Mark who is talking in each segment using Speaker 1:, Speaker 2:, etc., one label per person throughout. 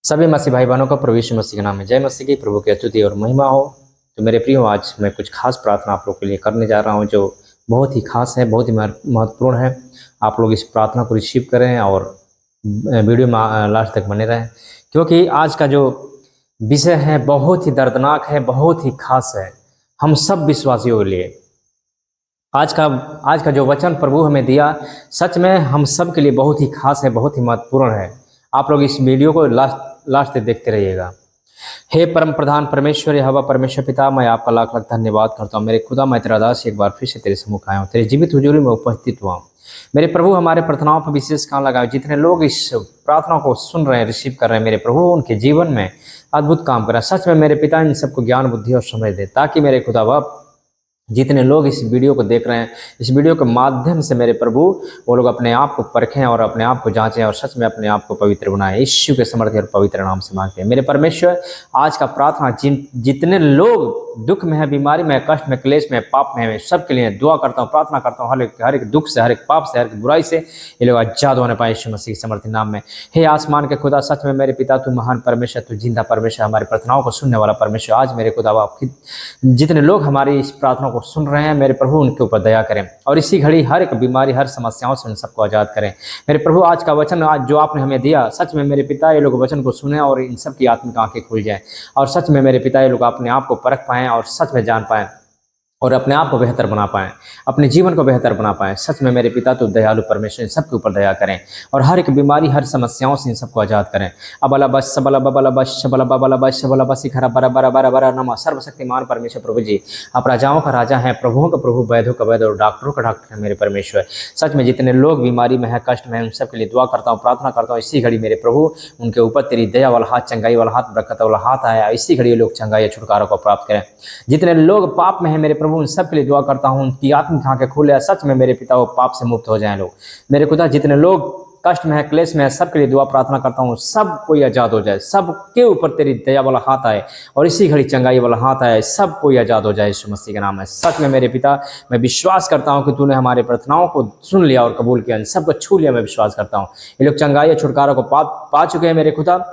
Speaker 1: सभी मसीह भाई बहनों को प्रभु यीशु मसीह के नाम में जय मसीह की। प्रभु की स्तुति और महिमा हो। तो मेरे प्रियो, आज मैं कुछ खास प्रार्थना आप लोग के लिए करने जा रहा हूं जो बहुत ही खास है, बहुत ही महत्वपूर्ण है। आप लोग इस प्रार्थना को रिसीव करें और वीडियो में लास्ट तक बने रहें, क्योंकि आज का जो विषय है बहुत ही दर्दनाक है, बहुत ही खास है हम सब विश्वासियों के लिए। आज का जो वचन प्रभु हमें दिया सच में हम सब के लिए बहुत ही खास है, बहुत ही महत्वपूर्ण है। आप लोग इस वीडियो को लास्ट तक देखते रहिएगा। हे परम प्रधान परमेश्वर यहोवा परमेश्वर पिता, मैं आपका लाख लाख धन्यवाद करता हूँ। मेरे खुदा, मैं तेरा दास एक बार फिर से तेरे सम्मुख आया हूँ, तेरे जीवित हुजूरी में उपस्थित हुआ हूँ। मेरे प्रभु, हमारे प्रार्थनाओं पर विशेष काम लगाए। जितने लोग इस प्रार्थना को सुन रहे हैं, रिसीव कर रहे हैं, मेरे प्रभु उनके जीवन में अद्भुत काम करें। सच में मेरे पिता इन सबको ज्ञान बुद्धि और समझ दे, ताकि मेरे खुदा बाप जितने लोग इस वीडियो को देख रहे हैं, इस वीडियो के माध्यम से मेरे प्रभु वो लोग अपने आप को परखें और अपने आप को जांचें और सच में अपने आप को पवित्र बनाएं। यीशु के समर्थ और पवित्र नाम से मांगते हैं मेरे परमेश्वर। आज का प्रार्थना जितने लोग दुख में है, बीमारी में, कष्ट में, क्लेश में, पाप में है, सबके लिए दुआ करता हूँ, प्रार्थना करता हूँ। हर एक दुख से, हर एक पाप से, हर एक बुराई से ये लोग आजाद होने पाए यीशु मसीह के समर्थ नाम में। हे आसमान के खुदा, सच में मेरे पिता तू महान परमेश्वर, तू जिंदा परमेश्वर, हमारी प्रार्थनाओं को सुनने वाला परमेश्वर। आज मेरे खुदा बाप जितने लोग हमारी इस प्रार्थना को सुन रहे हैं, मेरे प्रभु उनके ऊपर दया करें और इसी घड़ी हर एक बीमारी, हर समस्याओं से उन सबको आजाद करें। मेरे प्रभु आज का वचन आज जो आपने हमें दिया, सच में मेरे पिता ये लोग वचन को सुने और इन सब की आत्मिक आंखें खुल जाएं और सच में मेरे पिता ये लोग अपने आप को परख पाएं और सच में जान पाएं और अपने आप को बेहतर बना पाएं, अपने जीवन को बेहतर बना पाएं। सच में मेरे पिता तो दयालु परमेश्वर इन सबके ऊपर दया करें और हर एक बीमारी, हर समस्याओं से इन सबको आजाद करें। अबला बस सबला बबला बस शबला बबला बस शबला बस खरा बरा बरा बरा बरा नमा। सर्वशक्तिमान परमेश्वर प्रभु जी, आप राजाओं का राजा हैं, प्रभुओं का प्रभु, वैद्यों का वैद्य और डॉक्टरों का डॉक्टर है मेरे परमेश्वर। सच में जितने लोग बीमारी में है, कष्ट में है, उन सबके लिए दुआ करता हूँ, प्रार्थना करता हूँ। इसी घड़ी मेरे प्रभु उनके ऊपर तेरी दया वाला हाथ, चंगाई वाला हाथ, बरकत वाला हाथ आया। इसी घड़ी लोग चंगाई छुटकारा को प्राप्त करें। जितने लोग पाप में है मेरे प्रभु, उन सबके लिए दुआ करता हूँ, उनकी आत्मिक आंखें खुले, सच में मेरे पिता वो पाप से मुक्त हो जाएं लोग। मेरे खुदा, जितने लोग कष्ट में है, क्लेश में है, सबके लिए दुआ प्रार्थना करता हूँ, सब कोई आजाद हो जाए, सबके ऊपर तेरी दया वाला हाथ आए और इसी घड़ी चंगाई वाला हाथ आए, सब कोई आजाद हो जाए यीशु मसीह के नाम में। सच में मेरे पिता, मैं विश्वास करता हूँ कि तूने हमारे प्रार्थनाओं को सुन लिया और कबूल किया, सबको छू लिया। मैं विश्वास करता हूँ ये लोग चंगाई छुटकारा को पा चुके हैं। मेरे खुदा,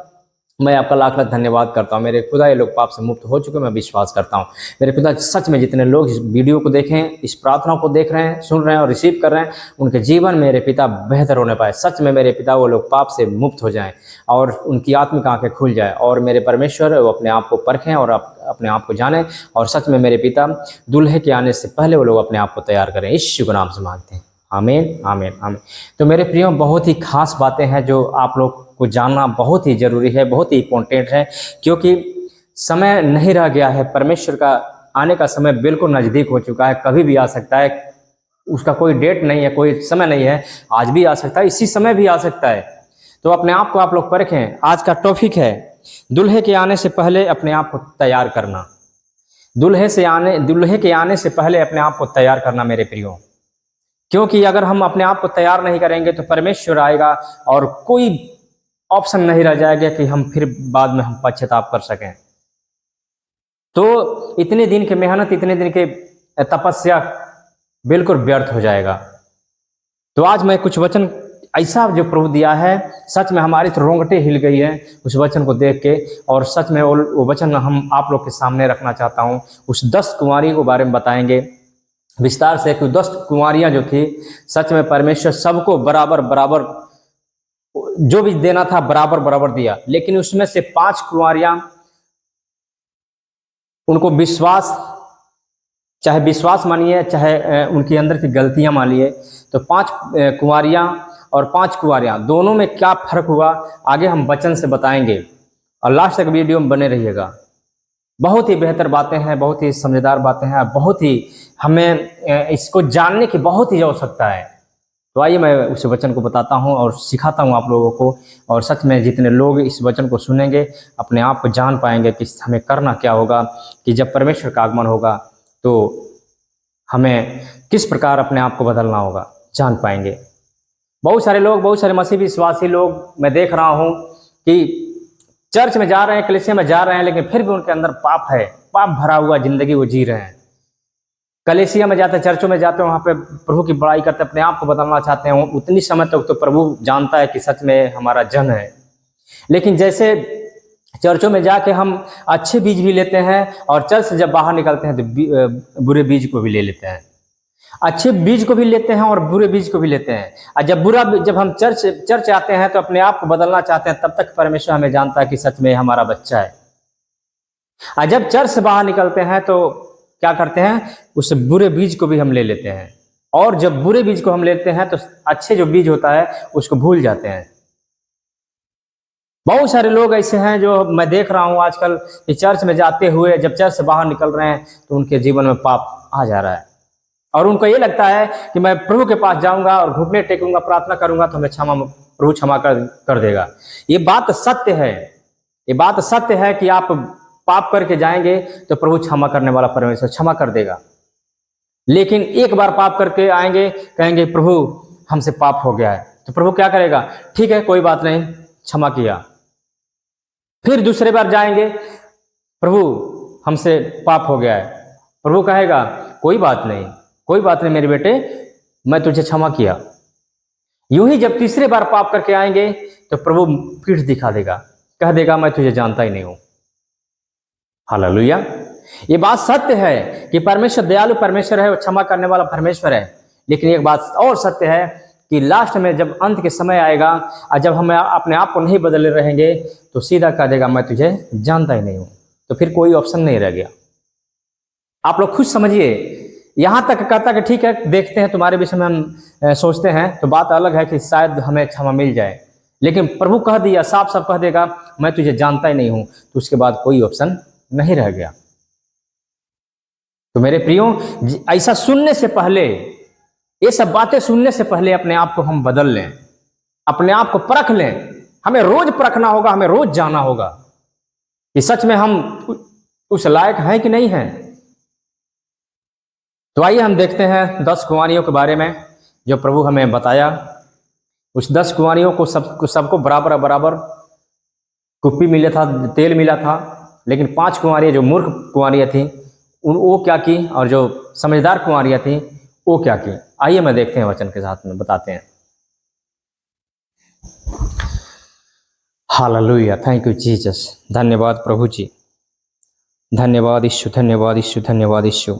Speaker 1: मैं आपका लाख लाख धन्यवाद करता हूँ। मेरे खुदा, ये लोग पाप से मुक्त हो चुके हैं, मैं विश्वास करता हूँ। मेरे खुदा, सच में जितने लोग इस वीडियो को देखें, इस प्रार्थना को देख रहे हैं, सुन रहे हैं और रिसीव कर रहे हैं, उनके जीवन मेरे पिता बेहतर होने पाए। सच में मेरे पिता वो लोग पाप से मुक्त हो जाएं और उनकी आत्मिक आंखें खुल जाए और मेरे परमेश्वर वो अपने आप को परखें और अपने आप को जानें और सच में मेरे पिता दूल्हे के आने से पहले वो लोग अपने आप को तैयार करें। यीशु के नाम से मांगते हैं, आमीन आमीन आमीन। तो मेरे प्रियो, बहुत ही खास बातें हैं जो आप लोग को जानना बहुत ही जरूरी है, बहुत ही इंपॉर्टेंट है, क्योंकि समय नहीं रह गया है। परमेश्वर का आने का समय बिल्कुल नज़दीक हो चुका है, कभी भी आ सकता है, उसका कोई डेट नहीं है, कोई समय नहीं है। आज भी आ सकता है, इसी समय भी आ सकता है। तो अपने आप को आप लोग परखें। आज का टॉपिक है दूल्हे के आने से पहले अपने आप को तैयार करना। दूल्हे के आने से पहले अपने आप को तैयार करना मेरे प्रियो, क्योंकि अगर हम अपने आप को तैयार नहीं करेंगे तो परमेश्वर आएगा और कोई ऑप्शन नहीं रह जाएगा कि हम फिर बाद में हम पश्चाताप कर सकें। तो इतने दिन की मेहनत, इतने दिन के तपस्या बिल्कुल व्यर्थ हो जाएगा। तो आज मैं कुछ वचन ऐसा जो प्रभु दिया है, सच में हमारी तो रोंगटे हिल गई है उस वचन को देख के, और सच में वो वचन हम आप लोग के सामने रखना चाहता हूँ। उस 10 कुंवारी के बारे में बताएंगे विस्तार से कि 10 कुंवारियां जो थी, सच में परमेश्वर सबको बराबर बराबर जो भी देना था बराबर बराबर दिया, लेकिन उसमें से 5 कुंवारियां उनको विश्वास, चाहे विश्वास मानिए चाहे उनके अंदर की गलतियां मानिए, तो 5 कुंवारियां और 5 कुंवारियां दोनों में क्या फर्क हुआ आगे हम वचन से बताएंगे और लास्ट तक वीडियो में बने रहिएगा। बहुत ही बेहतर बातें हैं, बहुत ही समझदार बातें हैं, बहुत ही हमें इसको जानने की बहुत ही आवश्यकता है। तो आइए मैं उस वचन को बताता हूं और सिखाता हूं आप लोगों को, और सच में जितने लोग इस वचन को सुनेंगे अपने आप को जान पाएंगे कि हमें करना क्या होगा, कि जब परमेश्वर का आगमन होगा तो हमें किस प्रकार अपने आप को बदलना होगा, जान पाएंगे। बहुत सारे लोग, बहुत सारे मसीह विश्वासी लोग मैं देख रहा हूँ कि चर्च में जा रहे हैं, कलीसिया में जा रहे हैं, लेकिन फिर भी उनके अंदर पाप है, पाप भरा हुआ जिंदगी वो जी रहे हैं। कलीसिया में जाते हैं, चर्चों में जाते हैं, वहाँ पे प्रभु की बड़ाई करते हैं, अपने आप को बदलना चाहते हैं। उतनी समय तक तो प्रभु जानता है कि सच में हमारा जन है, लेकिन जैसे चर्चों में जाके हम अच्छे बीज भी लेते हैं और चर्च से जब बाहर निकलते हैं तो बुरे बीज को भी ले लेते हैं। अच्छे बीज को भी लेते हैं और बुरे बीज को भी लेते हैं। और जब हम चर्च आते हैं तो अपने आप को बदलना चाहते हैं, तब तक परमेश्वर हमें जानता है कि सच में हमारा बच्चा है। और जब चर्च से बाहर निकलते हैं तो क्या करते हैं, उस बुरे बीज को भी हम ले लेते हैं। और जब बुरे बीज को हम लेते हैं तो अच्छे जो बीज होता है उसको भूल जाते हैं। बहुत सारे लोग ऐसे हैं जो मैं देख रहा हूं आजकल कि चर्च में जाते हुए जब चर्च से बाहर निकल रहे हैं तो उनके जीवन में पाप आ जा रहा है और उनको ये लगता है कि मैं प्रभु के पास जाऊंगा और घुटने टेकूंगा, प्रार्थना करूंगा तो हमें प्रभु क्षमा कर देगा। ये बात सत्य है, ये बात सत्य है कि आप पाप करके जाएंगे तो प्रभु क्षमा करने वाला परमेश्वर क्षमा कर देगा। लेकिन एक बार पाप करके आएंगे, कहेंगे प्रभु हमसे पाप हो गया है, तो प्रभु क्या करेगा, ठीक है कोई बात नहीं, क्षमा किया। फिर दूसरे बार जाएंगे, प्रभु हमसे पाप हो गया है, प्रभु कहेगा कोई बात नहीं, कोई बात नहीं मेरे बेटे, मैं तुझे क्षमा किया। यूं ही जब तीसरे बार पाप करके आएंगे तो प्रभु पीठ दिखा देगा, कह देगा मैं तुझे जानता ही नहीं हूं। हालेलुया। ये बात सत्य है कि परमेश्वर दयालु परमेश्वर है और क्षमा करने वाला परमेश्वर है। लेकिन एक बात और सत्य है कि लास्ट में जब अंत के समय आएगा और जब हम अपने आप को नहीं बदले रहेंगे तो सीधा कह देगा मैं तुझे जानता ही नहीं हूं। तो फिर कोई ऑप्शन नहीं रह गया। आप लोग खुद समझिए, यहां तक कहता कि ठीक है देखते हैं तुम्हारे विषय में हम सोचते हैं, तो बात अलग है कि शायद हमें क्षमा मिल जाए। लेकिन प्रभु कह दिया, साफ साफ कह देगा मैं तुझे जानता ही नहीं हूं, तो उसके बाद कोई ऑप्शन नहीं रह गया। तो मेरे प्रियो, ऐसा सुनने से पहले, ये सब बातें सुनने से पहले अपने आप को हम बदल लें, अपने आप को परख लें। हमें रोज परखना होगा, हमें रोज जाना होगा कि सच में हम उस लायक हैं कि नहीं हैं। तो आइए हम देखते हैं 10 कुंवारियों के बारे में जो प्रभु हमें बताया। उस 10 कुंवारियों को सबको बराबर बराबर कुप्पी मिला था, तेल मिला था। लेकिन 5 कुंवारियां जो मूर्ख कुंवारियां थी वो क्या की, और जो समझदार कुंवारियां थी वो क्या की। आइए मैं देखते हैं वचन के साथ में बताते हैं। Hallelujah, thank you Jesus. धन्यवाद प्रभु जी, धन्यवाद यीशु, धन्यवाद यीशु, धन्यवाद यीशु।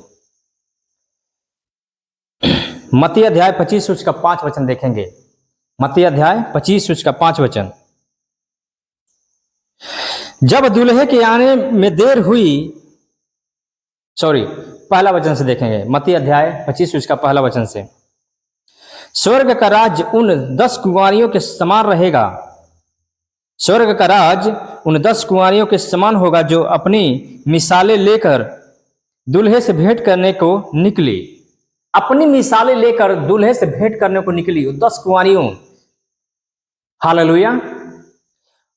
Speaker 1: मत्ती अध्याय 25 उसका 5 वचन देखेंगे। मत्ती अध्याय 25 उसका 5 वचन। जब दूल्हे के आने में देर हुई, पहला वचन से देखेंगे। मत्ती अध्याय 25 उसका पहला वचन से, स्वर्ग का राज्य उन 10 कुंवारियों के समान रहेगा। स्वर्ग का राज उन 10 कुंवारियों के समान होगा जो अपनी मिसालें लेकर दूल्हे से भेंट करने को निकली। अपनी मिसालें लेकर दूल्हे से भेंट करने को निकली 10 कुंवारियों। हालेलुया।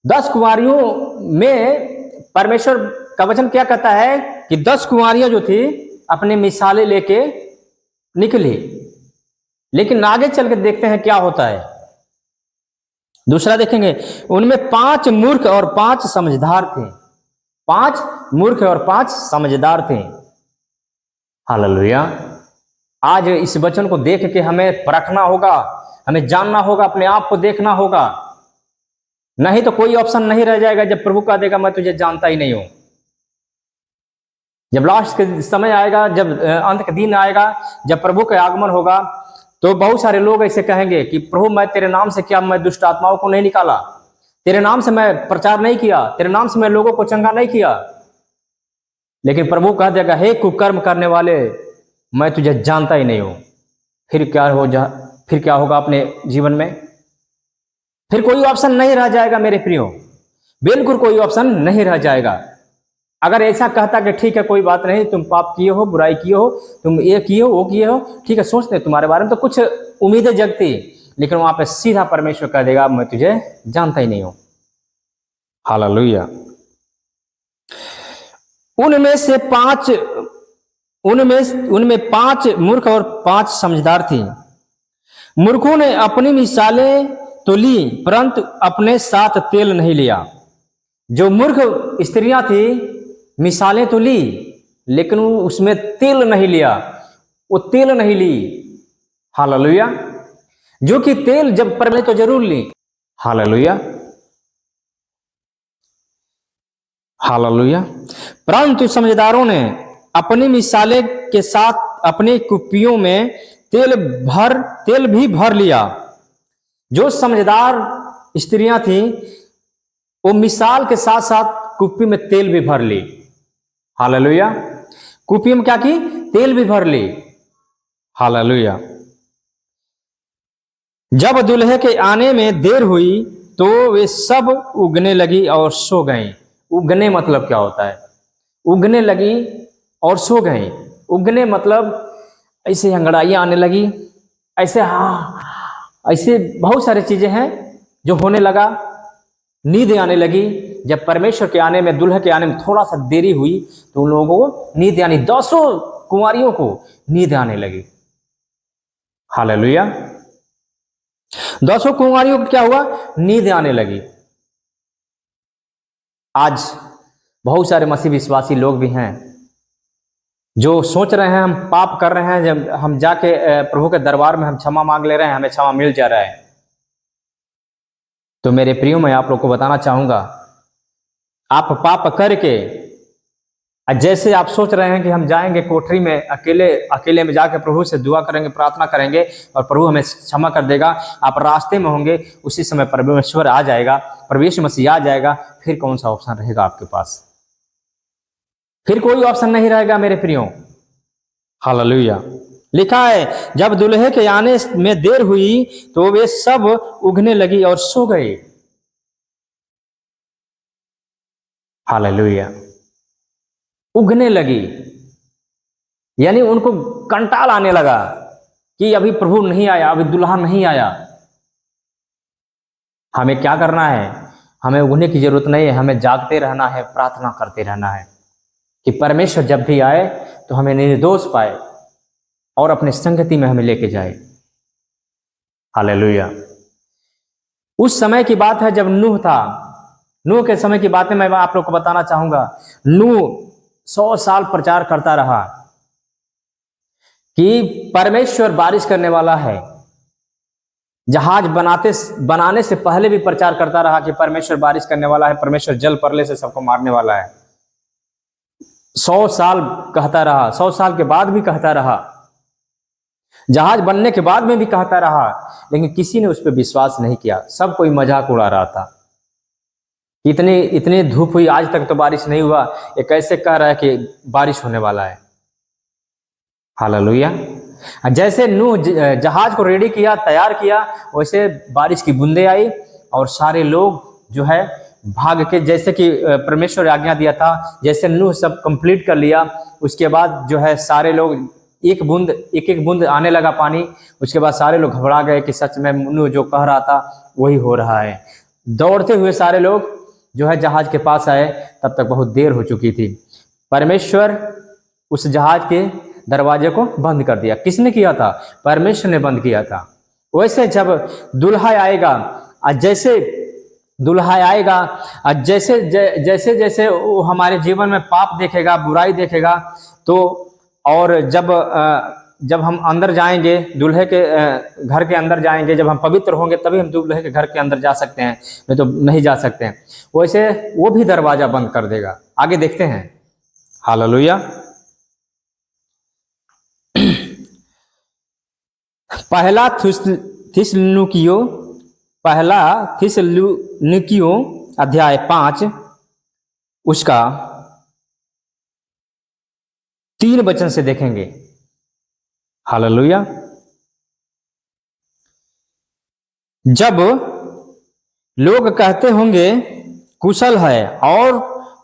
Speaker 1: 10 कुंवारियों में परमेश्वर का वचन क्या कहता है कि 10 कुंवारियां जो थी अपनी मिसालें लेके निकली। लेकिन आगे चल के देखते हैं क्या होता है। दूसरा देखेंगे, उनमें 5 मूर्ख और 5 समझदार थे। 5 मूर्ख और 5 समझदार थे। हालेलुया। आज इस वचन को देख के हमें परखना होगा, हमें जानना होगा, अपने आप को देखना होगा, नहीं तो कोई ऑप्शन नहीं रह जाएगा। जब प्रभु कह देगा मैं तुझे जानता ही नहीं हूं, जब लास्ट के समय आएगा, जब अंत के दिन आएगा, जब प्रभु का आगमन होगा, तो बहुत सारे लोग ऐसे कहेंगे कि प्रभु मैं तेरे नाम से क्या मैं दुष्ट आत्माओं को नहीं निकाला, तेरे नाम से मैं प्रचार नहीं किया, तेरे नाम से मैं लोगों को चंगा नहीं किया। लेकिन प्रभु कह देगा हे कुकर्म करने वाले, मैं तुझे जानता ही नहीं हूं। फिर क्या होगा अपने जीवन में? फिर कोई ऑप्शन नहीं रह जाएगा मेरे प्रियो, बिल्कुल कोई ऑप्शन नहीं रह जाएगा। अगर ऐसा कहता कि ठीक है कोई बात नहीं, तुम पाप किए हो, बुराई किए हो, तुम ये किए हो, वो किए हो, ठीक है, सोचते तुम्हारे बारे में तो कुछ उम्मीदें जगती, लेकिन वहां पे सीधा परमेश्वर कह देगा मैं तुझे जानता ही नहीं हूं। हालेलुया। उनमें 5 मूर्ख और 5 समझदार थी। मूर्खों ने अपनी मिसालें तो ली परंतु अपने साथ तेल नहीं लिया। जो मूर्ख स्त्रियां थी मिसालें तो ली लेकिन उसमें तेल नहीं लिया, वो तेल नहीं ली। हालेलुया। जो कि तेल जब पहले तो जरूर ली। हालेलुया। हालेलुया। परंतु समझदारों ने अपनी मिसाले के साथ अपने कुप्पियों में तेल भी भर लिया। जो समझदार स्त्रियां थीं वो मिसाल के साथ साथ कुप्पी में तेल भी भर ली। हालेलुया। कुप्पी में क्या की? तेल भी भर ली। हालेलुया। जब दूल्हे के आने में देर हुई तो वे सब उगने लगी और सो गईं। उगने मतलब क्या होता है? उगने लगी और सो गईं। उगने मतलब ऐसे अंगड़ाइयाँ आने लगी, ऐसे ऐसे बहुत सारी चीजें हैं जो होने लगा। नींद आने लगी। जब परमेश्वर के आने में, दुल्हे के आने में थोड़ा सा देरी हुई तो उन लोगों को नींद आनी, 200 कुंवारियों को नींद आने लगी। हालेलुया। 200 कुंवारियों को क्या हुआ? नींद आने लगी। आज बहुत सारे मसीह विश्वासी लोग भी हैं जो सोच रहे हैं हम पाप कर रहे हैं, जब हम जाके प्रभु के दरबार में हम क्षमा मांग ले रहे हैं, हमें क्षमा मिल जा रहा है। तो मेरे प्रियो, मैं आप लोग को बताना चाहूंगा, आप पाप करके जैसे आप सोच रहे हैं कि हम जाएंगे कोठरी में अकेले में जाकर प्रभु से दुआ करेंगे, प्रार्थना करेंगे और प्रभु हमें क्षमा कर देगा, आप रास्ते में होंगे, उसी समय परमेश्वर आ जाएगा, प्रभु मसीह आ जाएगा, फिर कौन सा ऑप्शन रहेगा आपके पास? फिर कोई ऑप्शन नहीं रहेगा मेरे प्रियो। हालेलुया। लिखा है जब दूल्हे के आने में देर हुई तो वे सब उगने लगी और सो गए। हालेलुया। उगने लगी यानी उनको कंटाल आने लगा कि अभी प्रभु नहीं आया, अभी दुल्हा नहीं आया। हमें क्या करना है? हमें उगने की जरूरत नहीं है, हमें जागते रहना है, प्रार्थना करते रहना है कि परमेश्वर जब भी आए तो हमें निर्दोष पाए और अपने संगति में हमें लेके जाए। हालेलुया। उस समय की बात है जब नूह था। नूह के समय की बातें मैं आप लोग को बताना चाहूंगा। नूह 100 साल प्रचार करता रहा कि परमेश्वर बारिश करने वाला है। जहाज बनाने से पहले भी प्रचार करता रहा कि परमेश्वर बारिश करने वाला है, परमेश्वर जल प्रलय से सबको मारने वाला है। 100 साल कहता रहा, 100 साल के बाद भी कहता रहा, जहाज बनने के बाद में भी कहता रहा, लेकिन किसी ने उस पर विश्वास नहीं किया। सब कोई मजाक उड़ा रहा था। इतनी धूप हुई, आज तक तो बारिश नहीं हुआ, ये कैसे कह रहा है कि बारिश होने वाला है। हालेलुया। जैसे नूह जहाज को रेडी किया, तैयार किया, वैसे बारिश की बूंदें आई और सारे लोग जो है भाग के, जैसे कि परमेश्वर आज्ञा दिया था, जैसे नूह सब कंप्लीट कर लिया, उसके बाद जो है सारे लोग एक एक बूंद आने लगा पानी। उसके बाद सारे लोग घबरा गए कि सच में नूह जो कह रहा था वही हो रहा है। दौड़ते हुए सारे लोग जो है जहाज के पास आए, तब तक बहुत देर हो चुकी थी। परमेश्वर उस जहाज के दरवाजे को बंद कर दिया। किसने किया था? परमेश्वर ने बंद किया था। वैसे जब दुल्हा आएगा, जैसे दुल्हा आएगा, जैसे जैसे वो हमारे जीवन में पाप देखेगा, बुराई देखेगा, तो और जब हम अंदर जाएंगे, दूल्हे के घर के अंदर जाएंगे, जब हम पवित्र होंगे तभी हम दूल्हे के घर के अंदर जा सकते हैं, नहीं तो नहीं जा सकते हैं। वैसे वो भी दरवाजा बंद कर देगा। आगे देखते हैं। हालेलुया। पहला थिस्सलुनीकियों अध्याय 5 उसका 3 वचन से देखेंगे। हालेलुया। जब लोग कहते होंगे कुशल है और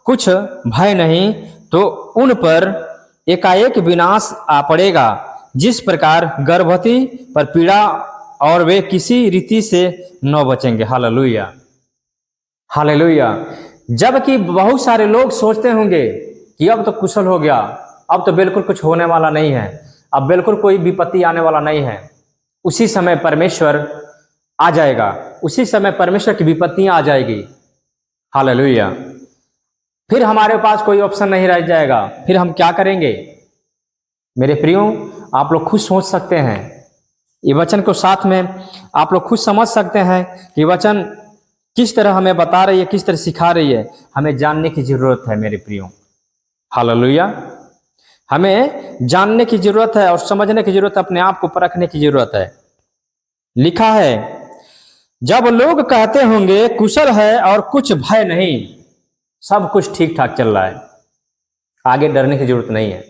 Speaker 1: कुछ भय नहीं, तो उन पर एकाएक विनाश आ पड़ेगा, जिस प्रकार गर्भवती पर पीड़ा, और वे किसी रीति से न बचेंगे। हालेलुया। हालेलुया। जबकि बहुत सारे लोग सोचते होंगे कि अब तो कुशल हो गया, अब तो बिल्कुल कुछ होने वाला नहीं है, अब बिल्कुल कोई विपत्ति आने वाला नहीं है, उसी समय परमेश्वर आ जाएगा, उसी समय परमेश्वर की विपत्तियां आ जाएगी। हालेलुया। फिर हमारे पास कोई ऑप्शन नहीं रह जाएगा, फिर हम क्या करेंगे? मेरे प्रियो, आप लोग खुद सोच सकते हैं, ये वचन को साथ में आप लोग खुद समझ सकते हैं कि वचन किस तरह हमें बता रही है, किस तरह सिखा रही है, हमें जानने की जरूरत है मेरे प्रियो। हालेलुया। हमें जानने की जरूरत है और समझने की जरूरत है, अपने आप को परखने की जरूरत है। लिखा है, जब लोग कहते होंगे कुशल है और कुछ भय नहीं, सब कुछ ठीक ठाक चल रहा है, आगे डरने की जरूरत नहीं है।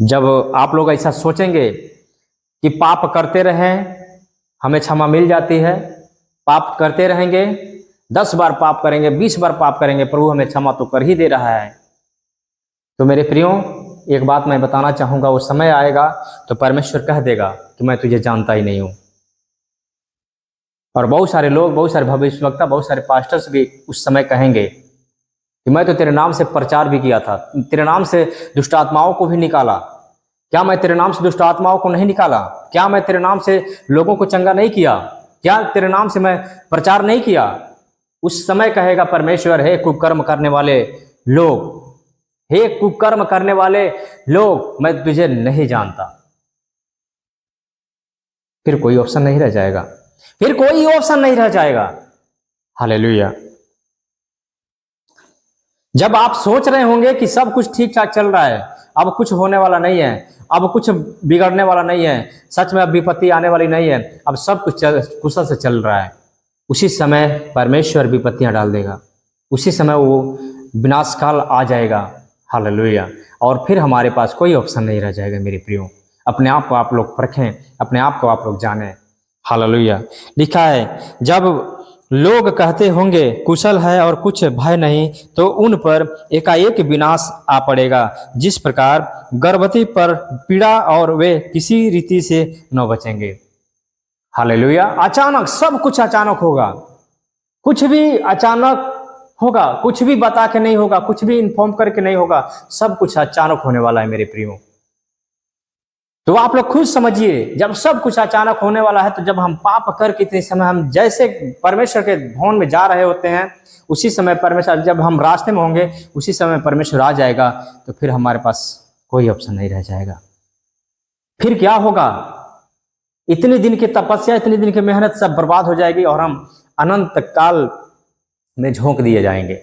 Speaker 1: जब आप लोग ऐसा सोचेंगे कि पाप करते रहें हमें क्षमा मिल जाती है, पाप करते रहेंगे, 10 बार पाप करेंगे, 20 बार पाप करेंगे, प्रभु हमें क्षमा तो कर ही दे रहा है, तो मेरे प्रियो एक बात मैं बताना चाहूंगा, वो समय आएगा तो परमेश्वर कह देगा कि मैं तुझे जानता ही नहीं हूं। और बहुत सारे लोग, बहुत सारे भविष्यवक्ता, बहुत सारे पास्टर्स भी उस समय कहेंगे कि मैं तो तेरे नाम से प्रचार भी किया था, तेरे नाम से दुष्ट आत्माओं को भी निकाला, क्या मैं तेरे नाम से दुष्ट आत्माओं को नहीं निकाला? क्या मैं तेरे नाम से लोगों को चंगा नहीं किया? क्या तेरे नाम से मैं प्रचार नहीं किया? उस समय कहेगा परमेश्वर, हे कुकर्म करने वाले लोग, हे कुकर्म करने वाले लोग, मैं तुझे नहीं जानता। फिर कोई ऑप्शन नहीं रह जाएगा, फिर कोई ऑप्शन नहीं रह जाएगा। हालेलुया। जब आप सोच रहे होंगे कि सब कुछ ठीक ठाक चल रहा है, अब कुछ होने वाला नहीं है, अब कुछ बिगड़ने वाला नहीं है, सच में अब विपत्ति आने वाली नहीं है, अब सब कुछ कुशल से चल रहा है, उसी समय परमेश्वर विपत्तियां डाल देगा, उसी समय वो विनाशकाल आ जाएगा। हालेलुया। और फिर हमारे पास कोई ऑप्शन नहीं रह जाएगा मेरे प्रियो। अपने आप को आप लोग परखें, अपने आप को आप लोग जानें। हालेलुया। लिखा है, जब लोग कहते होंगे कुशल है और कुछ भय नहीं, तो उन पर एकाएक विनाश आ पड़ेगा, जिस प्रकार गर्भवती पर पीड़ा, और वे किसी रीति से न बचेंगे। हालेलुया। अचानक सब कुछ अचानक होगा, कुछ भी अचानक होगा, कुछ भी बता के नहीं होगा, कुछ भी इन्फॉर्म करके नहीं होगा, सब कुछ अचानक होने वाला है मेरे प्रियो। तो आप लोग खुद समझिए, जब सब कुछ अचानक होने वाला है, तो जब हम पाप करके इतने समय हम जैसे परमेश्वर के भवन में जा रहे होते हैं, उसी समय परमेश्वर, जब हम रास्ते में होंगे उसी समय परमेश्वर आ जाएगा, तो फिर हमारे पास कोई ऑप्शन नहीं रह जाएगा। फिर क्या होगा? इतने दिन की तपस्या, इतने दिन की मेहनत सब बर्बाद हो जाएगी और हम अनंत काल में झोंक दिए जाएंगे।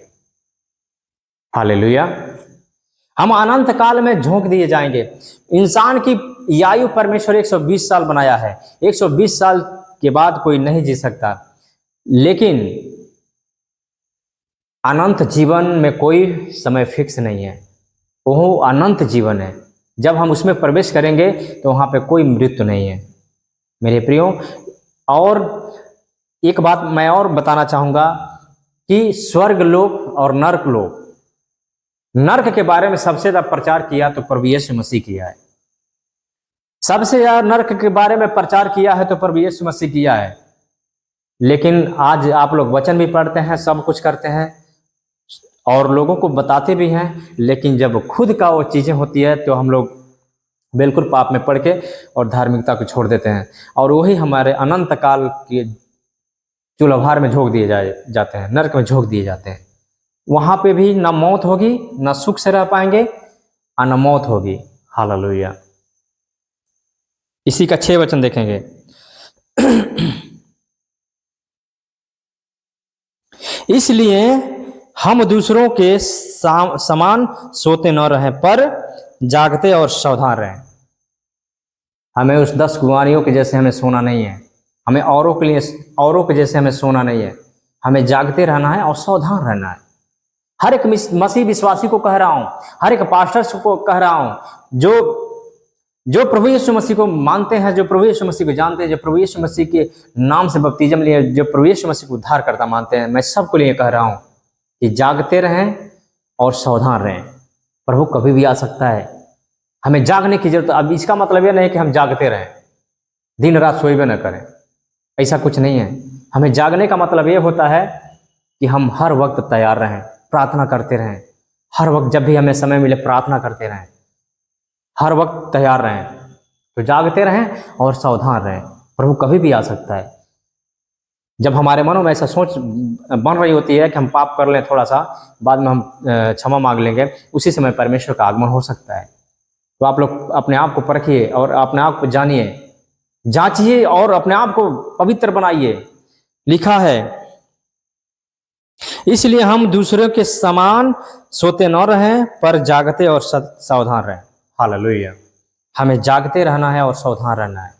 Speaker 1: हालेलुया। हम अनंत काल में झोंक दिए जाएंगे। इंसान की आयु परमेश्वर 120 साल बनाया है, 120 साल के बाद कोई नहीं जी सकता, लेकिन अनंत जीवन में कोई समय फिक्स नहीं है, वो अनंत जीवन है। जब हम उसमें प्रवेश करेंगे तो वहां पे कोई मृत्यु नहीं है मेरे प्रियो। और एक बात मैं और बताना चाहूंगा कि स्वर्ग लोक और नर्क लोक, नर्क के बारे में सबसे ज्यादा प्रचार किया तो प्रभु यीशु मसीह किया है, सबसे ज्यादा नर्क के बारे में प्रचार किया है तो प्रभु यीशु मसीह किया है। लेकिन आज आप लोग वचन भी पढ़ते हैं, सब कुछ करते हैं और लोगों को बताते भी हैं, लेकिन जब खुद का वो चीजें होती है तो हम लोग बिल्कुल पाप में पड़ के और धार्मिकता को छोड़ देते हैं, और वही हमारे अनंत काल के चूल्हार में झोंक दिए जाते हैं, नर्क में झोंक दिए जाते हैं। वहां पे भी ना मौत होगी, ना सुख से रह पाएंगे, और ना मौत होगी। हालेलुया। इसी का 6 वचन देखेंगे। इसलिए हम दूसरों के समान सोते न रहें, पर जागते और सावधान रहें। हमें उस 10 कुंवारियों के जैसे हमें सोना नहीं है, हमें औरों के जैसे हमें सोना नहीं है, हमें जागते रहना है और सावधान रहना है। हर एक मसीह विश्वासी को कह रहा हूं, हर एक पास्टर को कह रहा हूं, जो प्रभु यीशु मसीह को मानते हैं, जो प्रभु यीशु मसीह को जानते हैं, जो प्रभु यीशु मसीह के नाम से बपतिस्म लिए, जो प्रभु यीशु मसीह को उद्धार करता मानते हैं, मैं सबको लिए कह रहा हूं कि जागते रहें और सावधान रहें। प्रभु कभी भी आ सकता है, हमें जागने की जरूरत। अब इसका मतलब यह नहीं कि हम जागते रहें, दिन रात सोए न करें, ऐसा कुछ नहीं है। हमें जागने का मतलब यह होता है कि हम हर वक्त तैयार रहें, प्रार्थना करते रहें, हर वक्त जब भी हमें समय मिले प्रार्थना करते रहें, हर वक्त तैयार रहें। तो जागते रहें और सावधान रहें, प्रभु कभी भी आ सकता है। जब हमारे मनों में ऐसा सोच बन रही होती है कि हम पाप कर लें थोड़ा सा, बाद में हम क्षमा मांग लेंगे, उसी समय परमेश्वर का आगमन हो सकता है। तो आप लोग अपने आप को परखिए और अपने आप को जानिए, जांचिए और अपने आप को पवित्र बनाइए। लिखा है, इसलिए हम दूसरों के समान सोते न रहें, पर जागते और सावधान रहें। हालेलुया। हमें जागते रहना है और सावधान रहना है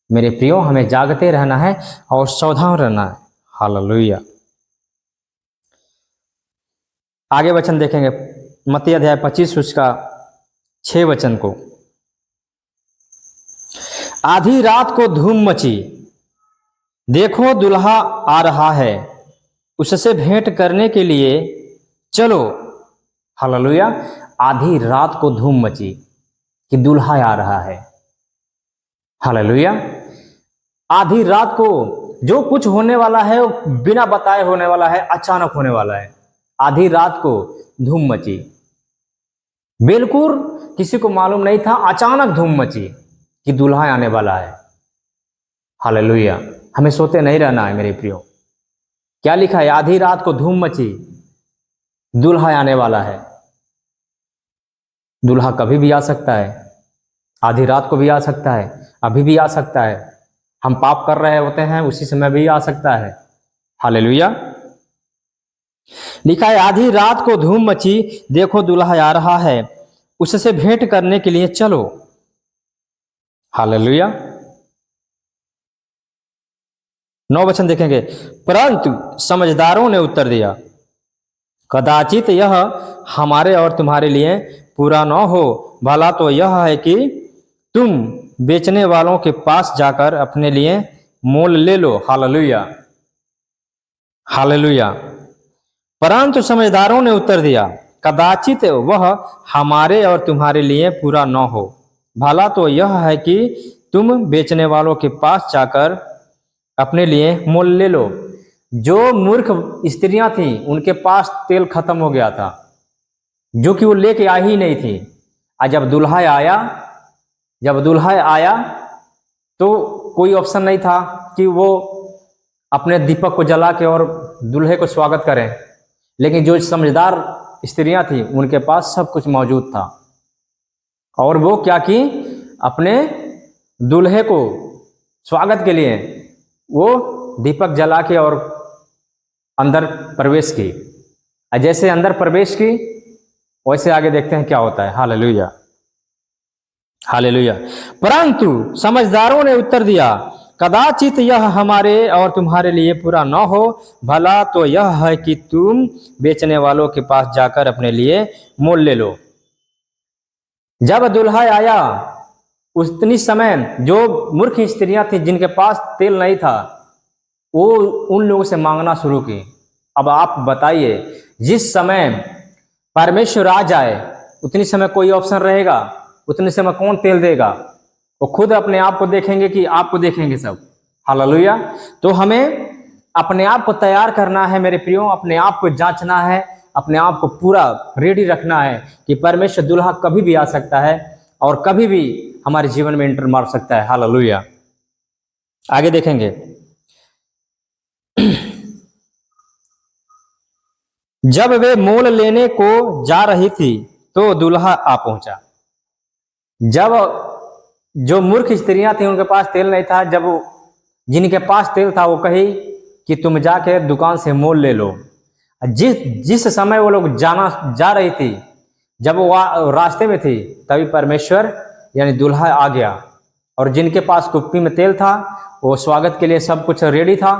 Speaker 1: मेरे प्रियो, हमें जागते रहना है और सावधान रहना है। हालेलुया। आगे वचन देखेंगे, मत्ती अध्याय 25 उसका 6 वचन को। आधी रात को धूम मची, देखो दूल्हा आ रहा है, उससे भेंट करने के लिए चलो। हालेलुया। आधी रात को धूम मची कि दूल्हा आ रहा है। हालेलुया। आधी रात को जो कुछ होने वाला है वो बिना बताए होने वाला है, अचानक होने वाला है। आधी रात को धूम मची, बिल्कुल किसी को मालूम नहीं था, अचानक धूम मची कि दूल्हा आने वाला है। हालेलुया। हमें सोते नहीं रहना है मेरे प्रियो। क्या लिखा है? आधी रात को धूम मची, दूल्हा आने वाला है। दूल्हा कभी भी आ सकता है, आधी रात को भी आ सकता है, अभी भी आ सकता है। हम पाप कर रहे होते हैं उसी समय भी आ सकता है। हालेलुया। लिखा है आधी रात को धूम मची, देखो दूल्हा आ रहा है, उससे भेंट करने के लिए चलो। हालेलुया। 9 वचन देखेंगे। परंतु समझदारों ने उत्तर दिया, कदाचित यह हमारे और तुम्हारे लिए पूरा न हो, भला तो यह है कि तुम बेचने वालों के पास जाकर अपने लिए मोल ले लो। हालेलुया। हालेलुया। परंतु समझदारों ने उत्तर दिया, कदाचित वह हमारे और तुम्हारे लिए पूरा न हो, भला तो यह है कि तुम बेचने वालों के पास जाकर अपने लिए मोल ले लो। जो मूर्ख स्त्रियां थीं उनके पास तेल खत्म हो गया था, जो कि वो लेके आ ही नहीं थी। और जब दूल्हा आया तो कोई ऑप्शन नहीं था कि वो अपने दीपक को जला के और दूल्हे को स्वागत करें। लेकिन जो समझदार स्त्रियां थीं उनके पास सब कुछ मौजूद था, और वो क्या की, अपने दूल्हे को स्वागत के लिए वो दीपक जला के और अंदर प्रवेश की। जैसे अंदर प्रवेश की वैसे आगे देखते हैं क्या होता है। हालेलुया। हालेलुया। परंतु समझदारों ने उत्तर दिया, कदाचित यह हमारे और तुम्हारे लिए पूरा न हो, भला तो यह है कि तुम बेचने वालों के पास जाकर अपने लिए मोल ले लो। जब दूल्हा आया उतनी समय जो मूर्ख स्त्रियां थी जिनके पास तेल नहीं था, वो उन लोगों से मांगना शुरू की। अब आप बताइए, जिस समय परमेश्वर आ जाए उतनी समय कोई ऑप्शन रहेगा? उतने समय कौन तेल देगा? वो खुद अपने आप को देखेंगे कि आपको देखेंगे सब। हालेलुया। तो हमें अपने आप को तैयार करना है मेरे प्रियो, अपने आप को जांचना है, अपने आप को पूरा रेडी रखना है कि परमेश्वर दूल्हा कभी भी आ सकता है और कभी भी हमारे जीवन में एंटर मार सकता है। हालेलुया। आगे देखेंगे। जब वे मोल लेने को जा रही थी तो दूल्हा आ पहुंचा। जब जो मूर्ख स्त्रियां थी उनके पास तेल नहीं था, जब जिनके पास तेल था वो कही कि तुम जाके दुकान से मोल ले लो। जिस समय वो लोग जा रही थी, जब वो रास्ते में थी, तभी परमेश्वर यानी दूल्हा आ गया। और जिनके पास कुप्पी में तेल था वो स्वागत के लिए सब कुछ रेडी था,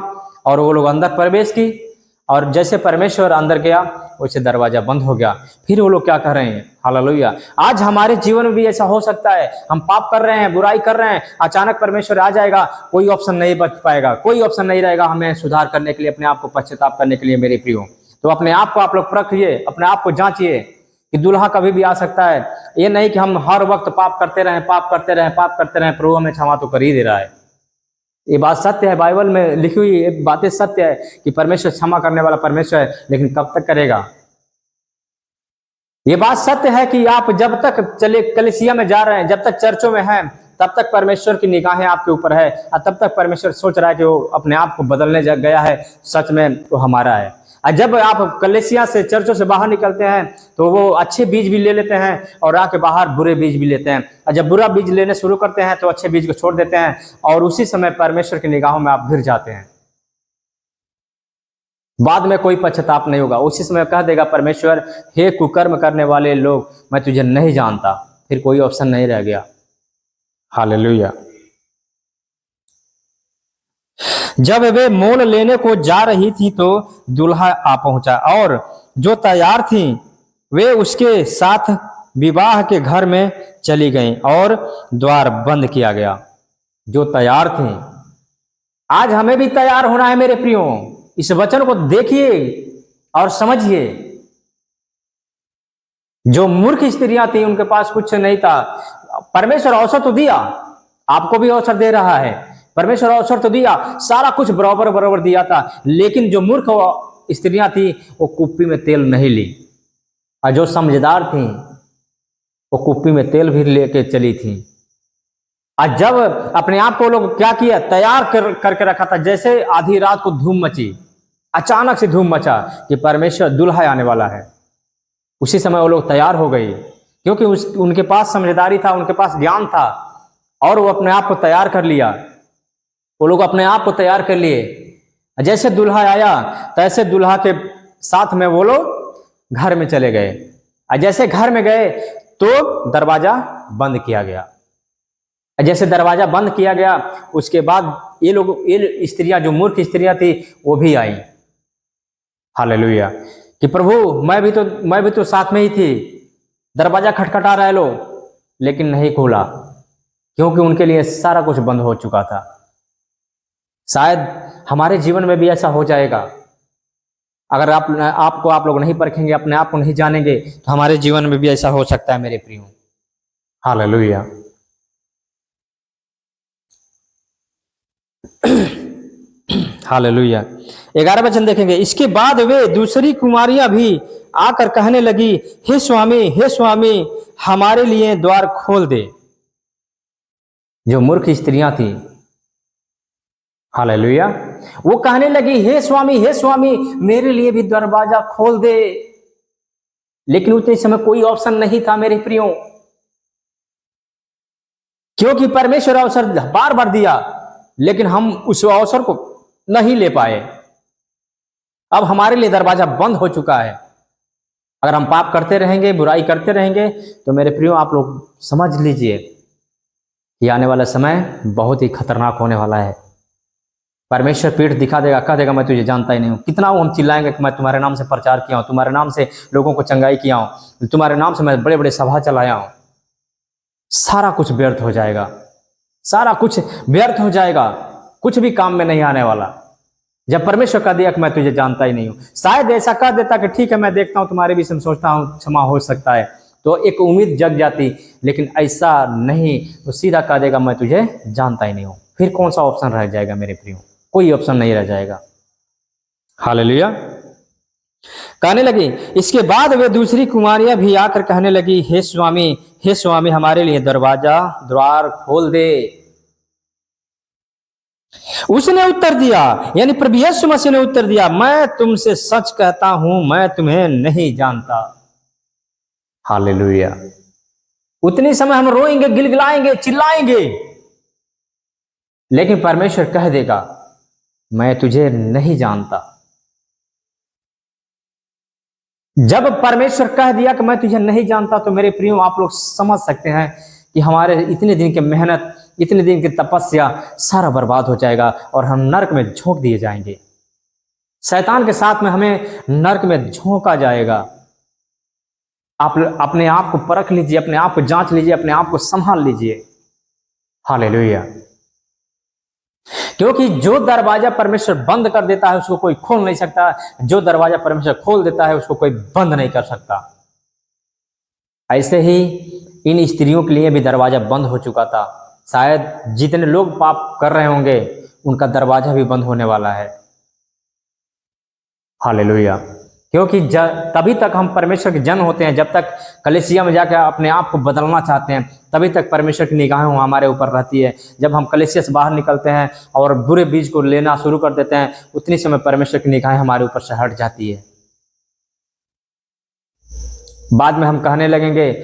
Speaker 1: और वो लोग अंदर प्रवेश की। और जैसे परमेश्वर अंदर गया वैसे दरवाजा बंद हो गया। फिर वो लोग क्या कर रहे हैं? हालेलुया। आज हमारे जीवन में भी ऐसा हो सकता है, हम पाप कर रहे हैं, बुराई कर रहे हैं, अचानक परमेश्वर आ जाएगा, कोई ऑप्शन नहीं बच पाएगा, कोई ऑप्शन नहीं रहेगा हमें सुधार करने के लिए, अपने आप को पश्चाताप करने के लिए मेरे प्रियो। तो अपने आप को आप लोग परखिए, अपने आप को जांचिए कि दूल्हा कभी भी आ सकता है। ये नहीं कि हम हर वक्त पाप करते रहें, पाप करते रहें, पाप करते रहें। प्रभु हमें क्षमा तो कर ही दे रहा है। ये बात सत्य है, बाइबल में लिखी हुई बातें सत्य है कि परमेश्वर क्षमा करने वाला परमेश्वर है, लेकिन कब तक करेगा? ये बात सत्य है कि आप जब तक चले कलीसिया में जा रहे हैं, जब तक चर्चों में हैं, तब तक परमेश्वर की निगाहें आपके ऊपर है, और तब तक परमेश्वर सोच रहा है कि वो अपने आप को बदलने गया है, सच में वो हमारा है। और जब आप कलीसिया से, चर्चों से बाहर निकलते हैं तो वो अच्छे बीज भी ले लेते हैं और आके बाहर बुरे बीज भी लेते हैं। और जब बुरा बीज लेने शुरू करते हैं तो अच्छे बीज को छोड़ देते हैं, और उसी समय परमेश्वर की निगाहों में आप गिर जाते हैं। बाद में कोई पश्चाताप नहीं होगा। उसी समय कह देगा परमेश्वर, हे कुकर्म करने वाले लोग, मैं तुझे नहीं जानता। फिर कोई ऑप्शन नहीं रह गया। हालेलुया। जब वे मोल लेने को जा रही थी तो दूल्हा आ पहुंचा, और जो तैयार थी वे उसके साथ विवाह के घर में चली गईं और द्वार बंद किया गया। जो तैयार थी, आज हमें भी तैयार होना है मेरे प्रियो। इस वचन को देखिए और समझिए। जो मूर्ख स्त्रियां थी, उनके पास कुछ नहीं था। परमेश्वर अवसर तो दिया, आपको भी अवसर दे रहा है। परमेश्वर अवसर तो दिया, सारा कुछ बराबर बराबर दिया था, लेकिन जो मूर्ख स्त्रियां थी वो कुप्पी में तेल नहीं ली, और जो समझदार थी वो कुप्पी में तेल भी लेके चली थी। और जब अपने आप को लोग क्या किया, तैयार करके रखा था। जैसे आधी रात को धूम मची, अचानक से धूम मचा कि परमेश्वर दूल्हा आने वाला है, उसी समय वो लोग तैयार हो गए, क्योंकि उनके पास समझदारी था, उनके पास ज्ञान था, और वो अपने आप को तैयार कर लिया। वो लोग अपने आप को तैयार कर लिए। जैसे दूल्हा आया, तैसे दूल्हा के साथ में वो लोग घर में चले गए। और जैसे घर में गए तो दरवाजा बंद किया गया। जैसे दरवाजा बंद किया गया, उसके बाद ये स्त्रियां, जो मूर्ख स्त्रियां थी, वो भी आई। हालेलुया। कि प्रभु, मैं भी तो साथ में ही थी, दरवाजा खटखटा रहे लो, लेकिन नहीं खोला, क्योंकि उनके लिए सारा कुछ बंद हो चुका था। शायद हमारे जीवन में भी ऐसा हो जाएगा। अगर आप लोग नहीं परखेंगे, अपने आप को नहीं जानेंगे, तो हमारे जीवन में भी ऐसा हो सकता है मेरे प्रियो। हालेलुया। हालेलुया। 11 वचन देखेंगे। इसके बाद वे दूसरी कुमारियां भी आकर कहने लगी, हे स्वामी, हमारे लिए द्वार खोल दे। जो मूर्ख स्त्रियां थी, हालेलुया, वो कहने लगी, हे स्वामी, मेरे लिए भी दरवाजा खोल दे। लेकिन उतने समय कोई ऑप्शन नहीं था मेरे प्रियो, क्योंकि परमेश्वर अवसर बार बार दिया, लेकिन हम उस अवसर को नहीं ले पाए। अब हमारे लिए दरवाजा बंद हो चुका है। अगर हम पाप करते रहेंगे, बुराई करते रहेंगे, तो मेरे प्रियो आप लोग समझ लीजिए कि आने वाला समय बहुत ही खतरनाक होने वाला है। परमेश्वर पीठ दिखा देगा, कह देगा, मैं तुझे जानता ही नहीं हूं। कितना हम चिल्लाएंगे कि मैं तुम्हारे नाम से प्रचार किया हूं, तुम्हारे नाम से लोगों को चंगाई किया हूं, तुम्हारे नाम से मैं बड़े बड़े सभा चलाया हूं। सारा कुछ व्यर्थ हो जाएगा, सारा कुछ व्यर्थ हो जाएगा, कुछ भी काम में नहीं आने वाला। जब परमेश्वर कह दिया कि मैं तुझे जानता ही नहीं हूं, शायद ऐसा कह देता कि ठीक है, मैं देखता हूं तुम्हारे विषय में, सोचता हूं क्षमा हो सकता है, तो एक उम्मीद जग जाती। लेकिन ऐसा नहीं, वो सीधा कह देगा, मैं तुझे जानता ही नहीं हूं। फिर कौन सा ऑप्शन रह जाएगा मेरे प्रियो? कोई ऑप्शन नहीं रह जाएगा। हालेलुया। कहने लगी, इसके बाद वे दूसरी कुमारियां भी आकर कहने लगी, हे स्वामी, हमारे लिए द्वार खोल दे। उसने उत्तर दिया, यानी प्रभु यीशु मसीह ने उत्तर दिया, मैं तुमसे सच कहता हूं, मैं तुम्हें नहीं जानता। हालेलुया। उतनी समय हम रोएंगे, गिलगिलाएंगे, चिल्लाएंगे, लेकिन परमेश्वर कह देगा, मैं तुझे नहीं जानता। जब परमेश्वर कह दिया कि मैं तुझे नहीं जानता, तो मेरे प्रियो आप लोग समझ सकते हैं कि हमारे इतने दिन की मेहनत, इतने दिन की तपस्या सारा बर्बाद हो जाएगा और हम नरक में झोंक दिए जाएंगे। शैतान के साथ में हमें नरक में झोंका जाएगा। आप अपने आप को परख लीजिए, अपने आप को जांच लीजिए, अपने आप को संभाल लीजिए। हालेलुया। क्योंकि जो दरवाजा परमेश्वर बंद कर देता है उसको कोई खोल नहीं सकता, जो दरवाजा परमेश्वर खोल देता है उसको कोई बंद नहीं कर सकता। ऐसे ही इन स्त्रियों के लिए भी दरवाजा बंद हो चुका था। शायद जितने लोग पाप कर रहे होंगे उनका दरवाजा भी बंद होने वाला है। हालेलुया। क्योंकि तभी तक हम परमेश्वर के जन होते हैं, जब तक कलीसिया में जाकर अपने आप को बदलना चाहते हैं, तभी तक परमेश्वर की निगाहें हमारे ऊपर रहती है। जब हम कलीसिया से बाहर निकलते हैं और बुरे बीज को लेना शुरू कर देते हैं, उतनी समय परमेश्वर की निगाहें हमारे ऊपर से हट जाती है। बाद में हम कहने लगेंगे,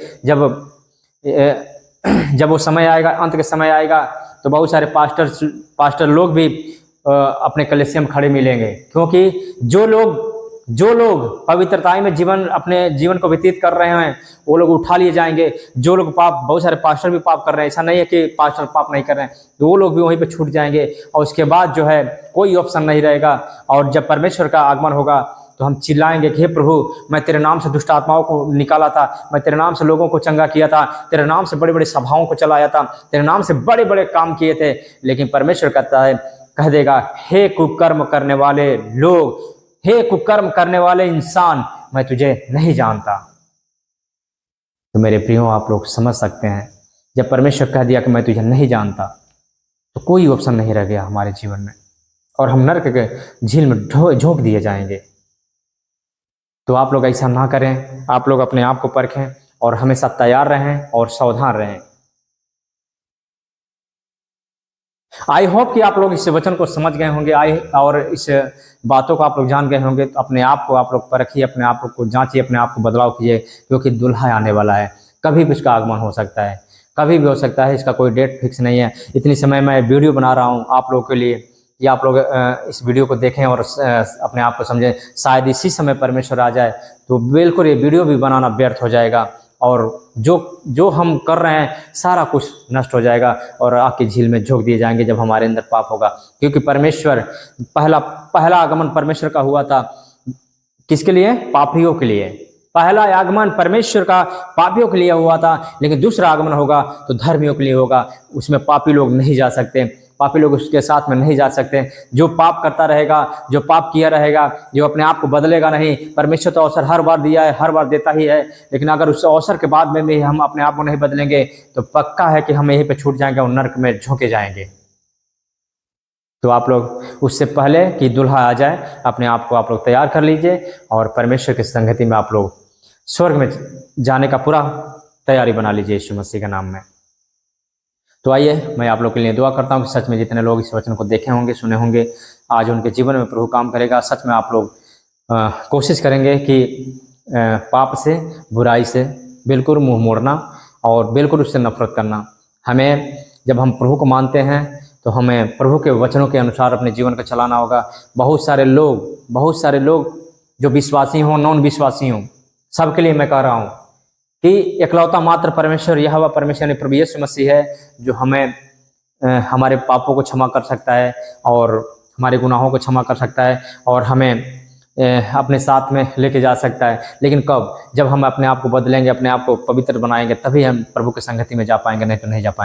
Speaker 1: जब वो समय आएगा, अंत के समय आएगा, तो बहुत सारे पास्टर लोग भी अपने कलीसिया में खड़े मिलेंगे, क्योंकि जो लोग पवित्रताई में अपने जीवन को व्यतीत कर रहे हैं वो लोग उठा लिए जाएंगे। जो लोग पाप, बहुत सारे पास्टर भी पाप कर रहे हैं, ऐसा नहीं है कि पास्टर पाप नहीं कर रहे हैं, तो वो लोग भी वहीं पे छूट जाएंगे और उसके बाद जो है कोई ऑप्शन नहीं रहेगा। और जब परमेश्वर का आगमन होगा तो हम चिल्लाएंगे कि हे प्रभु, मैं तेरे नाम से दुष्ट आत्माओं को निकाला था, मैं तेरे नाम से लोगों को चंगा किया था, तेरे नाम से बड़े बड़े सभाओं को चलाया था, तेरे नाम से बड़े बड़े काम किए थे। लेकिन परमेश्वर कहता है, कह देगा, हे कुकर्म करने वाले लोग, हे कुकर्म करने वाले इंसान, मैं तुझे नहीं जानता। तो मेरे प्रियो, आप लोग समझ सकते हैं, जब परमेश्वर कह दिया कि मैं तुझे नहीं जानता, तो कोई ऑप्शन नहीं रह गया हमारे जीवन में और हम नरक के झील में झोंक दिए जाएंगे। तो आप लोग ऐसा ना करें, आप लोग अपने आप को परखें और हमेशा तैयार रहें और सावधान रहें। आई होप कि आप लोग इस वचन को समझ गए होंगे और इस बातों को आप लोग जान गए होंगे। तो अपने आप को आप लोग परखिए, अपने आप को जांचिए, अपने आप को बदलाव कीजिए, क्योंकि दुल्हा आने वाला है। कभी भी उसका आगमन हो सकता है, कभी भी हो सकता है, इसका कोई डेट फिक्स नहीं है। इतनी समय मैं वीडियो बना रहा हूँ आप लोगों के लिए, या आप लोग इस वीडियो को देखें और अपने आप को समझें। शायद इसी समय परमेश्वर आ जाए तो बिल्कुल ये वीडियो भी बनाना व्यर्थ हो जाएगा और जो हम कर रहे हैं सारा कुछ नष्ट हो जाएगा और आग की झील में झोंक दिए जाएंगे जब हमारे अंदर पाप होगा। क्योंकि परमेश्वर पहला आगमन परमेश्वर का हुआ था किसके लिए? पापियों के लिए। पहला आगमन परमेश्वर का पापियों के लिए हुआ था, लेकिन दूसरा आगमन होगा तो धर्मियों के लिए होगा। उसमें पापी लोग नहीं जा सकते, पापी लोग उसके साथ में नहीं जा सकते। जो पाप करता रहेगा, जो पाप किया रहेगा, जो अपने आप को बदलेगा नहीं, परमेश्वर तो अवसर हर बार दिया है, हर बार देता ही है, लेकिन अगर उस अवसर के बाद में भी हम अपने आप को नहीं बदलेंगे तो पक्का है कि हम यहीं पे छूट जाएंगे और नरक में झोंके जाएंगे। तो आप लोग उससे पहले कि दुल्हा आ जाए, अपने आप को आप लोग तैयार कर लीजिए और परमेश्वर की संगति में आप लोग स्वर्ग में जाने का पूरा तैयारी बना लीजिए यीशु मसीह के नाम में। तो आइए, मैं आप लोग के लिए दुआ करता हूँ कि सच में जितने लोग इस वचन को देखे होंगे, सुने होंगे, आज उनके जीवन में प्रभु काम करेगा। सच में आप लोग कोशिश करेंगे कि पाप से, बुराई से बिल्कुल मुंह मोड़ना और बिल्कुल उससे नफरत करना। हमें जब हम प्रभु को मानते हैं तो हमें प्रभु के वचनों के अनुसार अपने जीवन को चलाना होगा। बहुत सारे लोग जो विश्वासी हों, नॉन विश्वासी हों, सबके लिए मैं कह रहा हूँ कि एकलौता मात्र परमेश्वर, यहोवा परमेश्वर ने प्रभु यीशु मसीह है, जो हमें हमारे पापों को क्षमा कर सकता है और हमारे गुनाहों को क्षमा कर सकता है और हमें अपने साथ में लेके जा सकता है। लेकिन कब? जब हम अपने आप को बदलेंगे, अपने आप को पवित्र बनाएंगे, तभी हम प्रभु की संगति में जा पाएंगे, नहीं तो नहीं जा पाएंगे।